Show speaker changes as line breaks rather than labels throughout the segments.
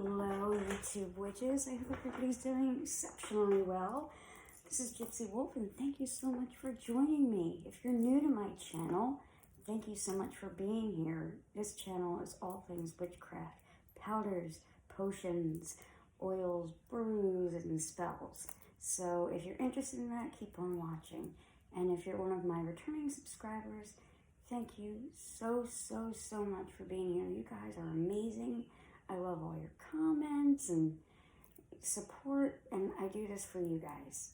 Hello, YouTube witches. I hope everybody's doing exceptionally well. This is Gypsy Wolf, and thank you so much for joining me. If you're new to my channel, thank you so much for being here. This channel is all things witchcraft, powders, potions, oils, brews, and spells. So if you're interested in that, keep on watching. And if you're one of my returning subscribers, thank you so much for being here. You guys are amazing. I love all your comments and support, and I do this for you guys.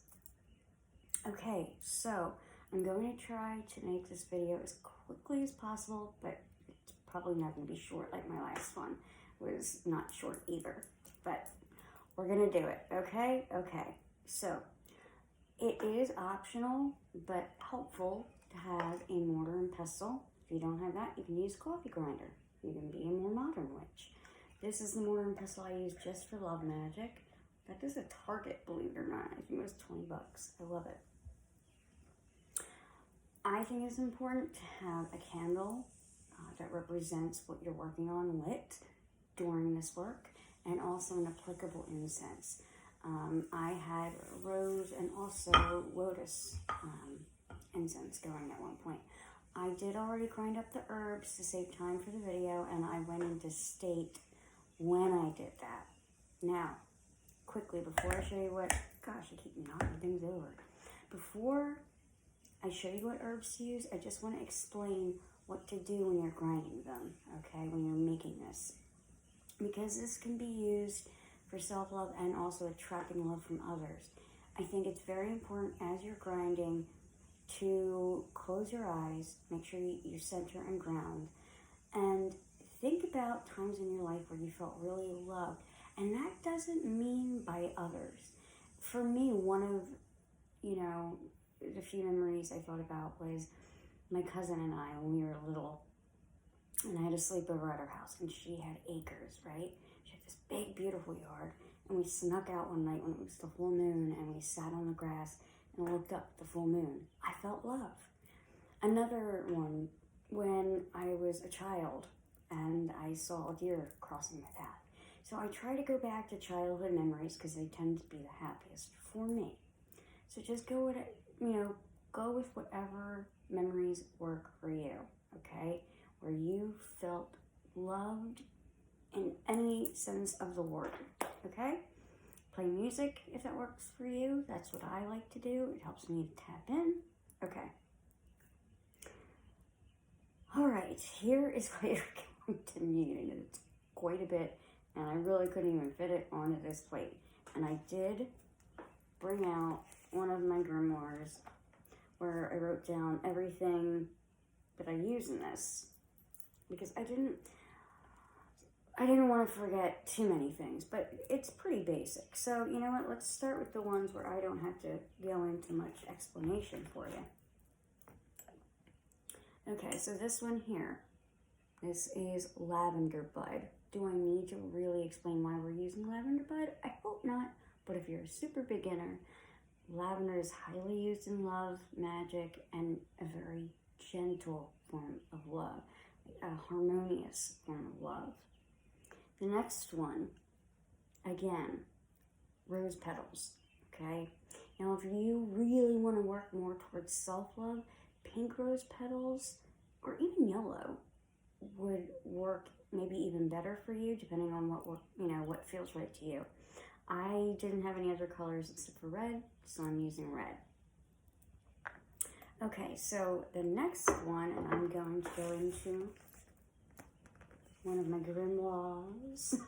Okay, so I'm going to try to make this video as quickly as possible, but it's probably not going to be short like my last one was not short either. But we're going to do it, okay? Okay, so it is optional, but helpful to have a mortar and pestle. If you don't have that, you can use a coffee grinder. You can be a more modern witch. This is the mortar and pestle I use just for love magic. That is a Target, believe it or not. I think it was 20 bucks. I love it. I think it's important to have a candle that represents what you're working on lit during this work, and also an applicable incense. I had rose and also lotus incense going at one point. I did already grind up the herbs to save time for the video, and I went into state when I did that. Now, quickly, before I show you what, gosh, I keep knocking things over. Before I show you what herbs to use, I just want to explain what to do when you're grinding them, okay, when you're making this. Because this can be used for self-love and also attracting love from others. I think it's very important as you're grinding to close your eyes, make sure you center and ground, and think about times in your life where you felt really loved. And that doesn't mean by others. For me, one of, the few memories I thought about was my cousin and I when we were little. And I had a sleepover at her house, and she had acres, right? She had this big, beautiful yard. And we snuck out one night when it was the full moon, and we sat on the grass and looked up at the full moon. I felt love. Another one, when I was a child, and I saw a deer crossing my path. So I try to go back to childhood memories because they tend to be the happiest for me. So just go with it, go with whatever memories work for you, okay? Where you felt loved in any sense of the word, okay? Play music if that works for you. That's what I like to do. It helps me to tap in. Okay. All right, here is what you're going to need, and it's quite a bit, and I really couldn't even fit it onto this plate. And I did bring out one of my grimoires where I wrote down everything that I use in this, because I didn't want to forget too many things, but it's pretty basic. So, you know what, let's start with the ones where I don't have to go into much explanation for you. Okay, so this one here, this is lavender bud. Do I need to really explain why we're using lavender bud? I hope not, but if you're a super beginner, lavender is highly used in love, magic, and a very gentle form of love, a harmonious form of love. The next one, again, rose petals, okay? Now, if you really want to work more towards self-love, pink rose petals or even yellow would work maybe even better for you, depending on what feels right to you. I didn't have any other colors except for red, so I'm using red. Okay, so the next one, and I'm going to go into one of my grimoires,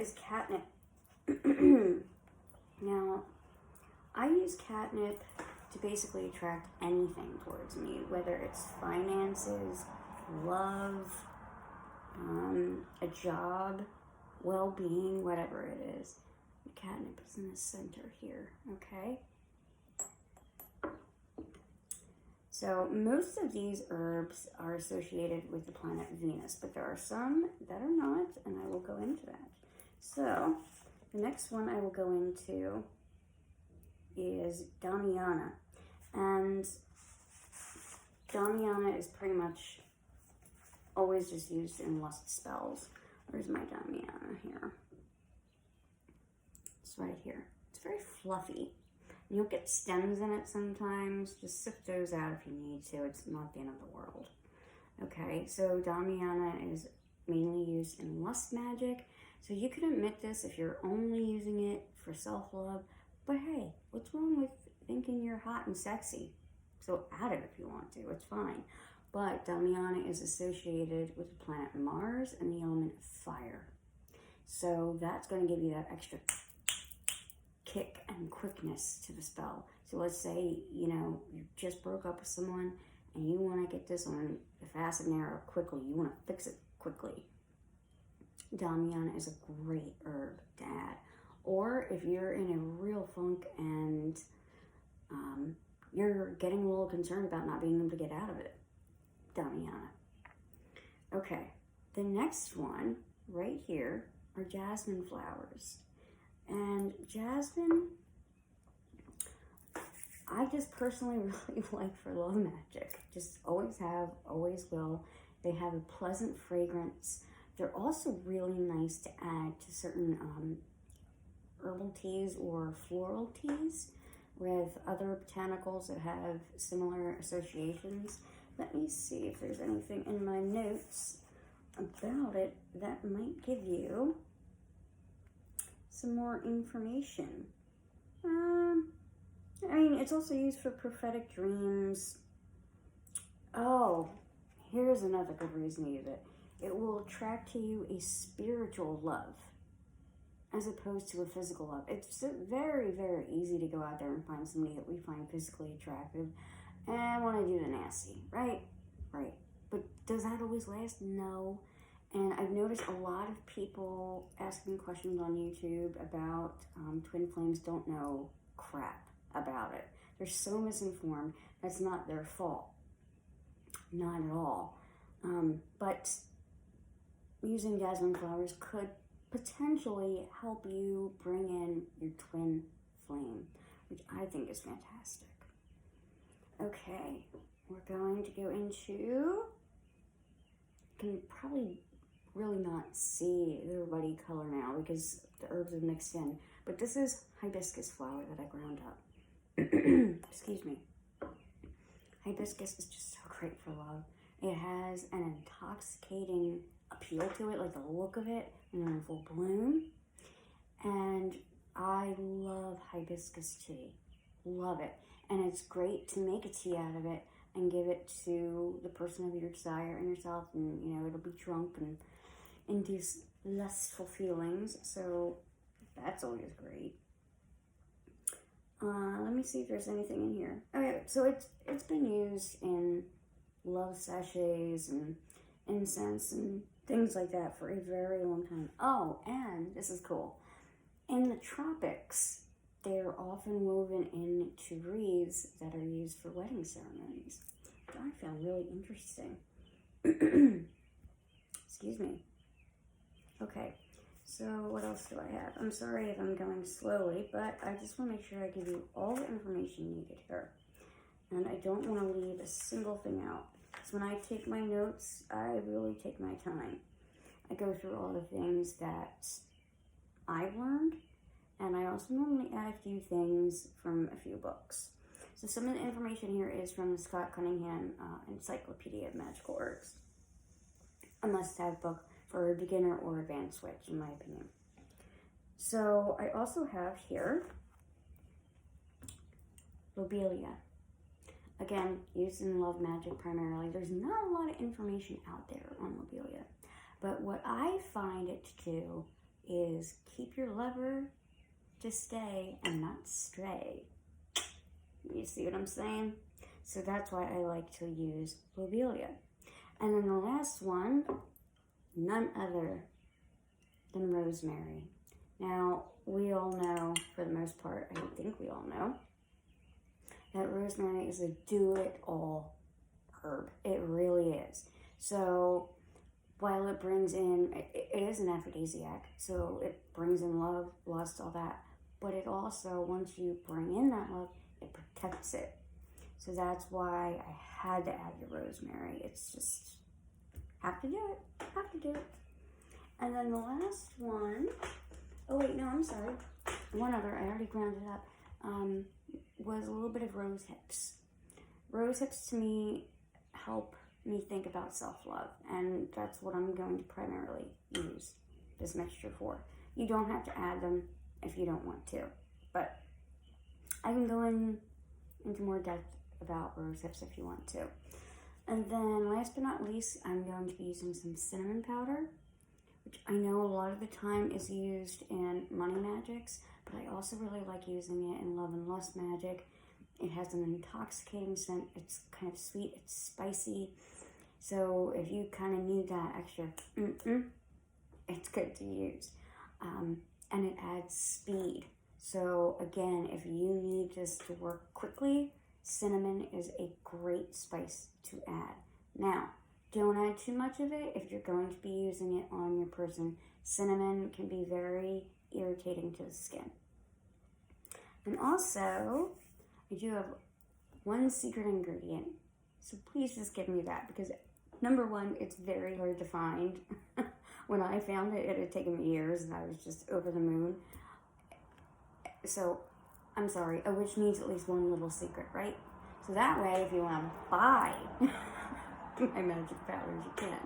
is catnip. Now, I use catnip to basically attract anything towards me, whether it's finances, love, a job, well-being, whatever it is. The catnip is in the center here, okay? So most of these herbs are associated with the planet Venus, but there are some that are not, and I will go into that. So the next one I will go into is Damiana. And Damiana is pretty much always just used in lust spells. Where's my Damiana here? It's right here. It's very fluffy. You'll get stems in it sometimes. Just sift those out if you need to. It's not the end of the world. Okay, so Damiana is mainly used in lust magic. So you can admit this if you're only using it for self-love. But hey, what's wrong with thinking you're hot and sexy? So add it if you want to. It's fine. But Damiana is associated with the planet Mars and the element of fire. So that's going to give you that extra kick and quickness to the spell. So let's say, you know, you just broke up with someone and you want to get this on the fast and narrow quickly. You want to fix it quickly. Damiana is a great herb to add. Or if you're in a real funk and you're getting a little concerned about not being able to get out of it, Damiana. Okay, the next one right here are jasmine flowers. And jasmine, I just personally really like for love magic. Just always have, always will. They have a pleasant fragrance. They're also really nice to add to certain herbal teas or floral teas with other botanicals that have similar associations. Let me see if there's anything in my notes about it that might give you some more information. I mean, it's also used for prophetic dreams. Oh, here's another good reason to use it. It will attract to you a spiritual love as opposed to a physical love. It's very, very easy to go out there and find somebody that we find physically attractive and want to do the nasty, right? Right. But does that always last? No. And I've noticed a lot of people asking questions on YouTube about twin flames don't know crap about it. They're so misinformed. That's not their fault. Not at all. But using jasmine flowers could potentially help you bring in your twin flame, which I think is fantastic. Okay, we're going to go into, you can probably really not see the ruddy color now because the herbs are mixed in, but this is hibiscus flower that I ground up. Excuse me. Hibiscus is just so great for love. It has an intoxicating appeal to it, like the look of it when they're in full bloom. And I love hibiscus tea. Love it. And it's great to make a tea out of it and give it to the person of your desire and yourself, and you know, it'll be drunk and induce lustful feelings. So that's always great. Let me see if there's anything in here. Okay, so it's been used in love sachets and incense and things like that for a very long time. Oh, and this is cool. In the tropics, they're often woven into wreaths that are used for wedding ceremonies. Which I found really interesting. Excuse me. Okay, so what else do I have? I'm sorry if I'm going slowly, but I just want to make sure I give you all the information needed here. And I don't want to leave a single thing out. So when I take my notes, I really take my time. I go through all the things that I've learned, and I also normally add a few things from a few books. So some of the information here is from the Scott Cunningham Encyclopedia of Magical Herbs. A must-have book for a beginner or advanced witch, in my opinion. So I also have here Lobelia. Again, used in love magic primarily. There's not a lot of information out there on Lobelia. But what I find it to do is keep your lover to stay and not stray. You see what I'm saying? So that's why I like to use Lobelia. And then the last one, none other than rosemary. Now, we all know, for the most part, I think we all know, that rosemary is a do-it-all herb. It really is. So while it brings in, it is an aphrodisiac, so it brings in love, lust, all that. But it also, once you bring in that love, it protects it. So that's why I had to add the rosemary. It's just, have to do it. Have to do it. And then the last one, oh wait, no, I'm sorry. One other, I already ground it up, was a little bit of rose hips. Rose hips to me help me think about self-love, and that's what I'm going to primarily use this mixture for. You don't have to add them if you don't want to, but I can go into more depth about rose hips if you want to. And then last but not least, I'm going to be using some cinnamon powder, which I know a lot of the time is used in money magics, but I also really like using it in love and lust magic. It has an intoxicating scent. It's kind of sweet, it's spicy. So if you kind of need that extra it's good to use. And it adds speed. So again, if you need this to work quickly, cinnamon is a great spice to add. Now, don't add too much of it if you're going to be using it on your person. Cinnamon can be very irritating to the skin. And also, I do have one secret ingredient. So please just give me that, because number one, it's very hard to find. When I found it, it had taken me years and I was just over the moon. So, I'm sorry, a witch needs at least one little secret, right? So that way, if you want to buy my magic powders, you can.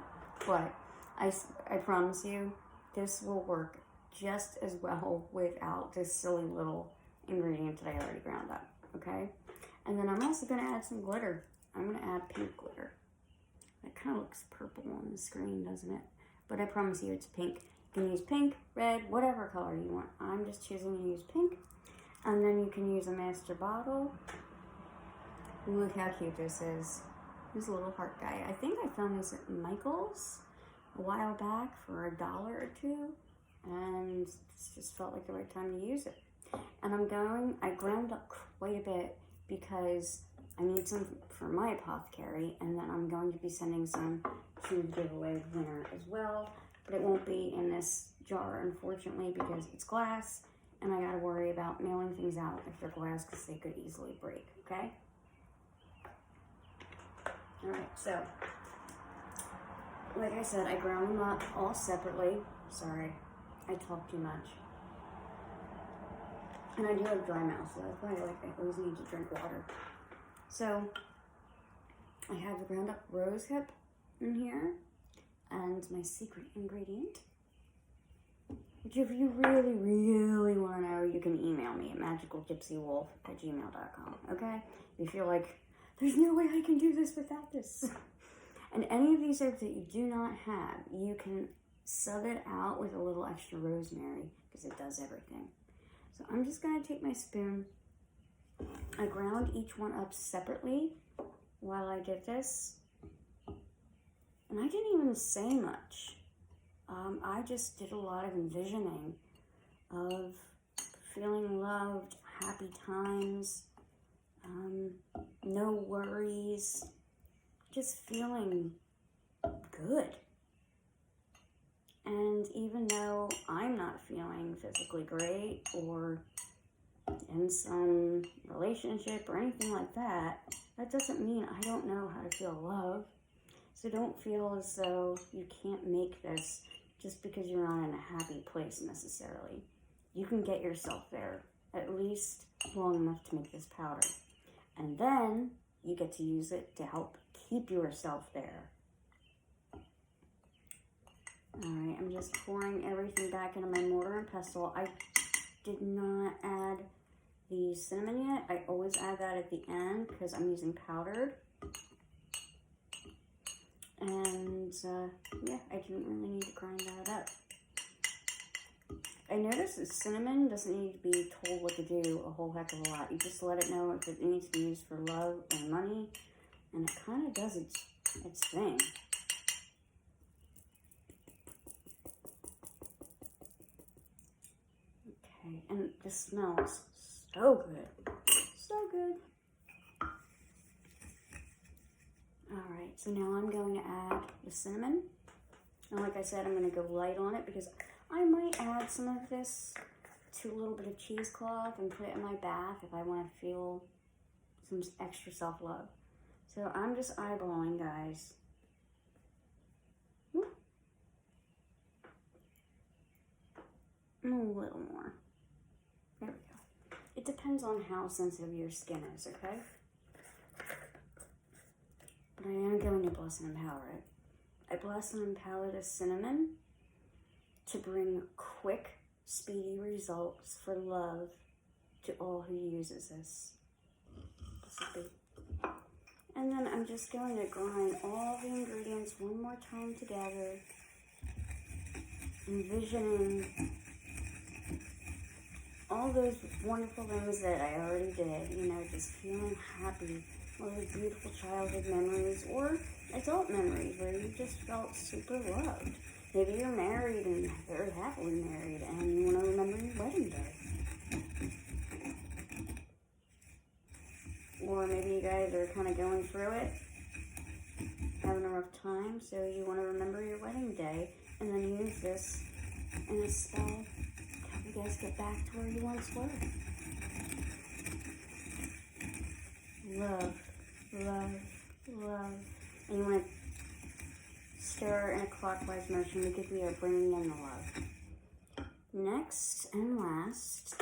But I promise you, this will work just as well without this silly little ingredient that I already ground up, okay? And then I'm also going to add some glitter. I'm going to add pink glitter. It kind of looks purple on the screen, doesn't it? But I promise you it's pink. You can use pink, red, whatever color you want. I'm just choosing to use pink. And then you can use a master bottle. Look how cute this is. This little heart guy. I think I found this at Michael's a while back for $1 or $2. And it just felt like the right time to use it. And I ground up quite a bit because I need some for my apothecary, and then I'm going to be sending some to the giveaway winner as well. But it won't be in this jar, unfortunately, because it's glass, and I gotta worry about mailing things out if they're glass because they could easily break, okay? Alright, so, like I said, I ground them up all separately. Sorry, I talk too much. And I do have dry mouth, so that's why I always need to drink water. So, I have the ground up rose hip in here, and my secret ingredient, which if you really, really want to know, you can email me at magicalgypsywolf@gmail.com, okay? If you feel like, there's no way I can do this without this. And any of these herbs that you do not have, you can sub it out with a little extra rosemary, because it does everything. So I'm just going to take my spoon. I ground each one up separately while I did this. And I didn't even say much. I just did a lot of envisioning of feeling loved, happy times, no worries, just feeling good. And even though I'm not feeling physically great or in some relationship or anything like that, that doesn't mean I don't know how to feel love. So don't feel as though you can't make this just because you're not in a happy place necessarily. You can get yourself there, at least long enough to make this powder. And then you get to use it to help keep yourself there. Alright, I'm just pouring everything back into my mortar and pestle. I did not add the cinnamon yet. I always add that at the end because I'm using powdered. And yeah, I didn't really need to grind that up. I noticed that cinnamon doesn't need to be told what to do a whole heck of a lot. You just let it know if it needs to be used for love or money, and it kind of does its thing. Okay, and this smells so good. So good. Alright, so now I'm going to add the cinnamon. And like I said, I'm going to go light on it because I might add some of this to a little bit of cheesecloth and put it in my bath if I want to feel some extra self-love. So I'm just eyeballing, guys. A little more. There we go. It depends on how sensitive your skin is, okay? But I am going to bless and empower it. I bless and empower this cinnamon to bring quick, speedy results for love to all who uses this. And then I'm just going to grind all the ingredients one more time together, envisioning all those wonderful things that I already did, you know, just feeling happy, all those beautiful childhood memories or adult memories where you just felt super loved. Maybe you're married and very happily married and you want to remember your wedding day. Or maybe you guys are kind of going through it, having a rough time, so you want to remember your wedding day and then use this in a spell to help you guys get back to where you once were. Love, love, love. And you want to stir in a clockwise motion because we are bringing in the love. Next and last,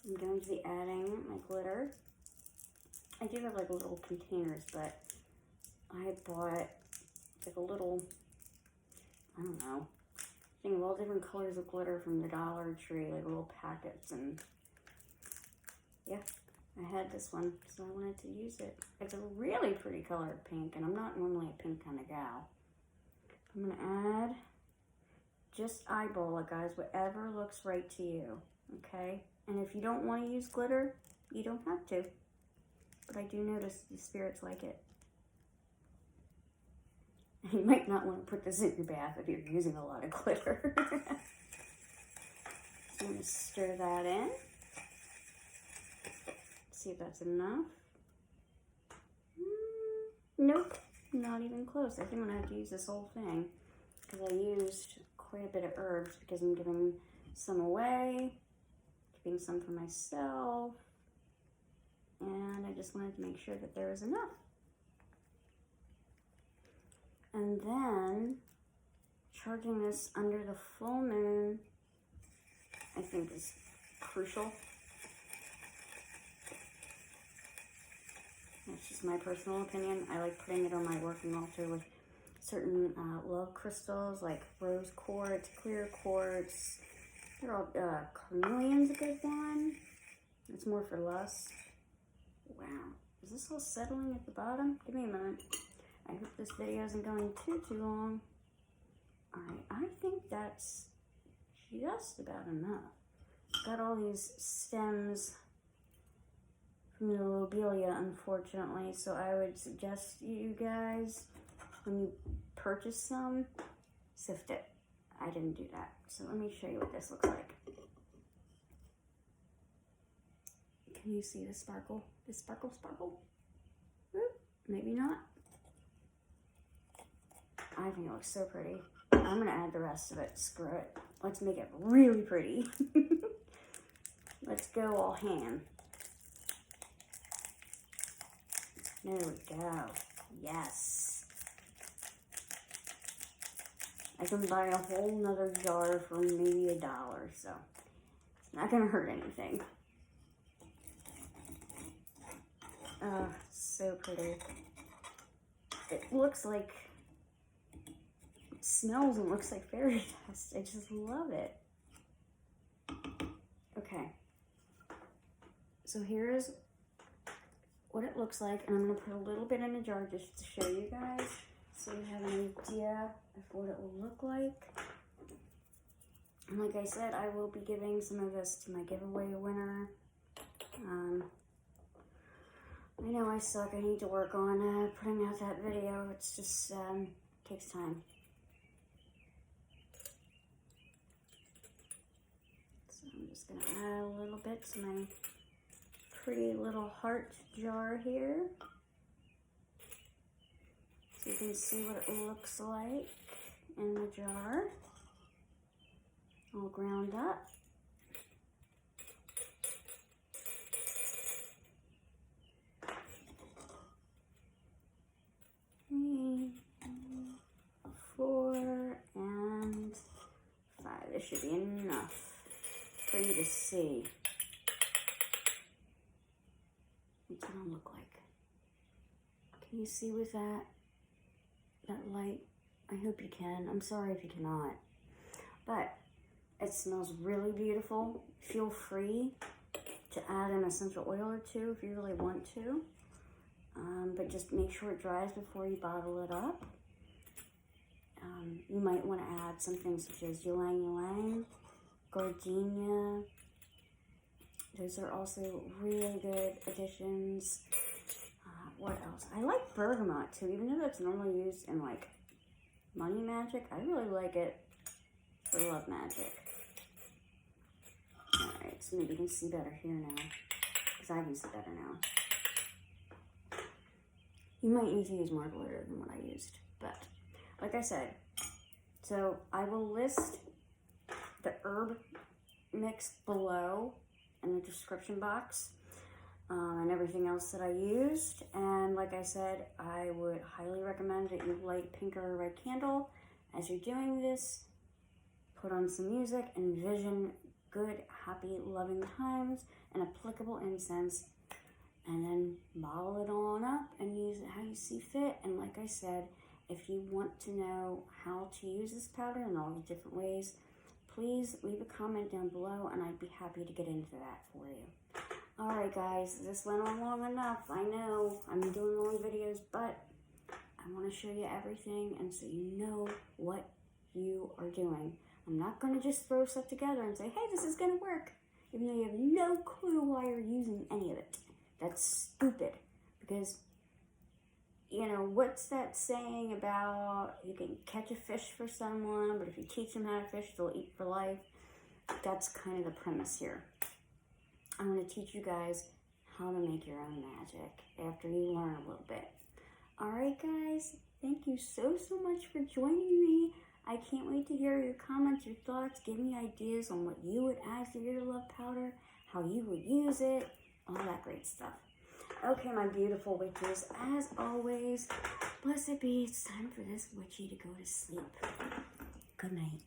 I'm going to be adding my glitter. I do have like little containers, but I bought like a little, I don't know, thing of all different colors of glitter from the Dollar Tree, like little packets, and yeah, I had this one, so I wanted to use it. It's a really pretty color pink, and I'm not normally a pink kind of gal. I'm gonna add, just eyeball it, guys, whatever looks right to you, okay? And if you don't want to use glitter, you don't have to. But I do notice the spirits like it. You might not want to put this in your bath if you're using a lot of glitter. So I'm going to stir that in. See if that's enough. Nope, not even close. I think I'm going to have to use this whole thing because I used quite a bit of herbs because I'm giving some away, keeping some for myself. And I just wanted to make sure that there was enough. And then, charging this under the full moon, I think is crucial. That's just my personal opinion. I like putting it on my working altar with certain love crystals, like rose quartz, clear quartz. They're all, carnelian's a good one. It's more for lust. Wow, is this all settling at the bottom? Give me a minute. I hope this video isn't going too long. Alright, I think that's just about enough. Got all these stems from the Lobelia, unfortunately, so I would suggest you guys, when you purchase some, sift it. I didn't do that, so let me show you what this looks like. Can you see the sparkle? The sparkle, sparkle? Maybe not. I think it looks so pretty. I'm gonna add the rest of it. Screw it. Let's make it really pretty. Let's go all ham. There we go. Yes. I can buy a whole nother jar for maybe $1, so it's not gonna hurt anything. Oh, so pretty. It looks like, it smells and looks like fairy dust. I just love it. Okay. So here's what it looks like. And I'm going to put a little bit in a jar just to show you guys so you have an idea of what it will look like. And like I said, I will be giving some of this to my giveaway winner. I know I suck. I need to work on putting out that video. It's just takes time. So I'm just going to add a little bit to my pretty little heart jar here. So you can see what it looks like in the jar. All ground up. Four and 5. This should be enough. for you to see what it's gonna look like. Can you see with that light? I hope you can. I'm sorry if you cannot. But it smells really beautiful. Feel free to add an essential oil or two if you really want to. But just make sure it dries before you bottle it up. You might want to add some things such as ylang ylang, gardenia. Those are also really good additions. What else? I like bergamot too, even though that's normally used in like money magic. I really like it for love magic. Alright, so maybe you can see better here now, because I can see better now. You might need to use more glitter than what I used, but like I said, so I will list the herb mix below in the description box, and everything else that I used. And like I said, I would highly recommend that you light a pink or a red candle as you're doing this. Put on some music, envision good, happy, loving times, and applicable incense, and then bottle it on up and use it how you see fit. And like I said, if you want to know how to use this powder in all the different ways, please leave a comment down below and I'd be happy to get into that for you. Alright guys, this went on long enough. I know I'm doing long videos, but I want to show you everything and so you know what you are doing. I'm not going to just throw stuff together and say, hey, this is going to work, even though you have no clue why you're using any of it. That's stupid, because, you know, what's that saying about you can catch a fish for someone, but if you teach them how to fish, they'll eat for life? That's kind of the premise here. I'm going to teach you guys how to make your own magic after you learn a little bit. Alright guys, thank you so much for joining me. I can't wait to hear your comments, your thoughts. Give me ideas on what you would add to your love powder, how you would use it, all that great stuff. Okay, my beautiful witches, as always, blessed be, it's time for this witchy to go to sleep. Good night.